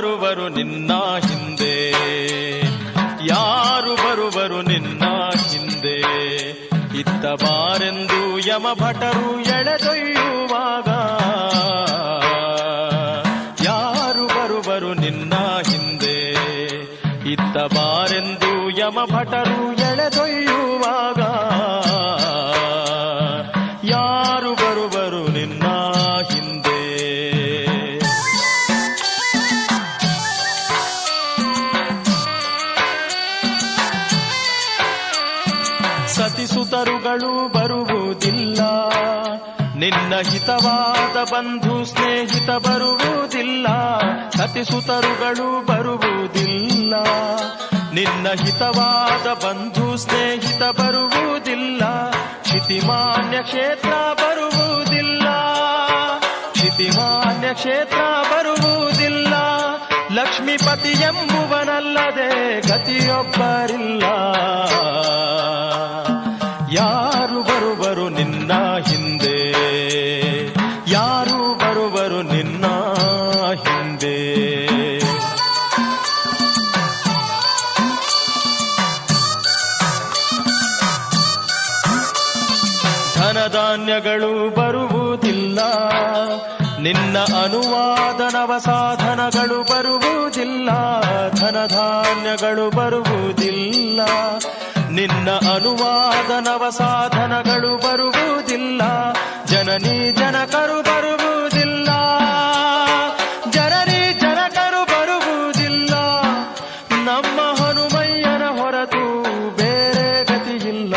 ಬರುವರು ನಿನ್ನ ಹಿಂದೆ, ಯಾರು ಬರುವರು ನಿನ್ನ ಹಿಂದೆ. ಇತ್ತ ಬಾರೆಂದು ಯಮಭಟರು ಎಳೆದೊಯ್ಯುವಾಗ, ಯಾರು ಬರುವರು ನಿನ್ನ ಹಿಂದೆ. ಇತ್ತ ಬಾರೆಂದು ಯಮಭಟರು ಎಳೆದೊಯ್ಯುವಾಗ, ಯಾರು ಬರುವರು ನಿನ್ನ ಹಿಂದೆ. ಸತಿಸುತರುಗಳು ಬರುವುದಿಲ್ಲ, ನಿನ್ನ ಹಿತವಾದ ಬಂಧು ಸ್ನೇಹಿತ ಬರುವುದಿಲ್ಲ. ಸತಿಸುತರುಗಳು ಬರುವುದಿಲ್ಲ, ನಿನ್ನ ಹಿತವಾದ ಬಂಧು ಸ್ನೇಹಿತ ಬರುವುದಿಲ್ಲ. ಕ್ಷಿತಿಮಾನ್ಯ ಕ್ಷೇತ್ರ ಬರುವುದಿಲ್ಲ, ಕ್ಷಿತಿಮಾನ್ಯ ಕ್ಷೇತ್ರ ಬರುವುದಿಲ್ಲ. ಲಕ್ಷ್ಮೀಪತಿ ಎಂಬುವನಲ್ಲದೆ ಗತಿಯೊಬ್ಬರಿಲ್ಲ, ಯಾರು ಬರುವರು ನಿನ್ನ ಹಿಂದೆ, ಯಾರು ಬರುವರು ನಿನ್ನ ಹಿಂದೆ. ಧನಧಾನ್ಯಗಳು ಬರುವುದಿಲ್ಲ, ನಿನ್ನ ಅನುವಾದ ನವ ಸಾಧನಗಳು ಬರುವುದಿಲ್ಲ. ಧನಧಾನ್ಯಗಳು ಬರುವುದಿಲ್ಲ, ನಿನ್ನ ಅನುವಾದ ನವ ಸಾಧನಗಳು ಬರುವುದಿಲ್ಲ. ಜನನಿ ಜನಕರು ಬರುವುದಿಲ್ಲ, ಜನನಿ ಜನಕರು ಬರುವುದಿಲ್ಲ. ನಮ್ಮ ಹನುಮಯ್ಯನ ಹೊರತು ಬೇರೆ ಗತಿಯಿಲ್ಲ,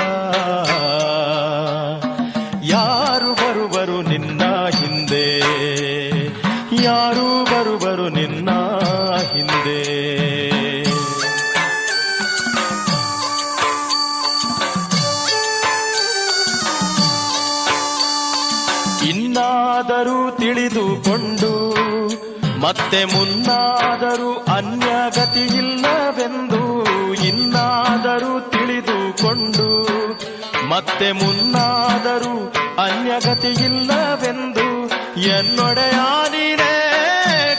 ಯಾರು ಬರುವರು ನಿನ್ನ ಹಿಂದೆ, ಯಾರು ಬರುವರು ನಿನ್ನ ಹಿಂದೆ. ಇನ್ನಾದರೂ ತಿಳಿದುಕೊಂಡು ಮತ್ತೆ ಮುನ್ನಾದರೂ ಅನ್ಯಗತಿಯಿಲ್ಲವೆಂದು, ಇನ್ನಾದರೂ ತಿಳಿದುಕೊಂಡು ಮತ್ತೆ ಮುನ್ನಾದರೂ ಅನ್ಯಗತಿಯಿಲ್ಲವೆಂದು, ಎನ್ನೊಡೆಯ ನೀನೇ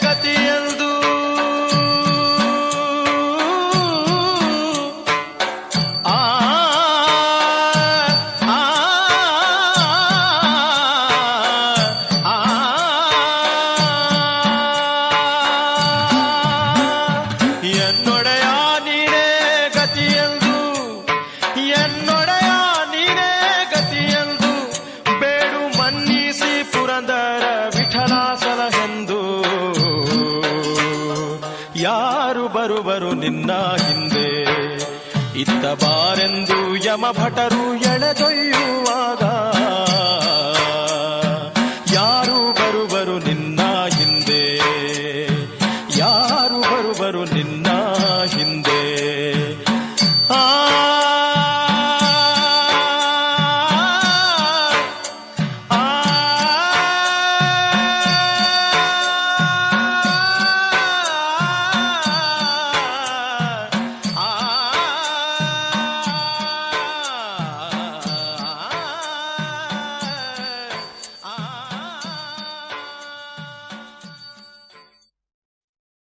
ಗತಿಯೆಂದು. ಎನ್ನೊಡೆಯ ನೀನೇ ಗತಿಯೆಂದು, ಎನ್ನೊಡೆಯ ನೀನೇ ಗತಿಯೆಂದು. ಬೇಡು ಮನ್ನಿಸಿ ಪುರಂದರ ವಿಠಲ ಸಲಹೆಂದು, ಯಾರು ಬರುವರು ನಿನ್ನ ಹಿಂದೆ. ಇತ್ತ ಬಾರೆಂದು ಯಮಭಟರು ಎಳೆದೊಯ್ಯು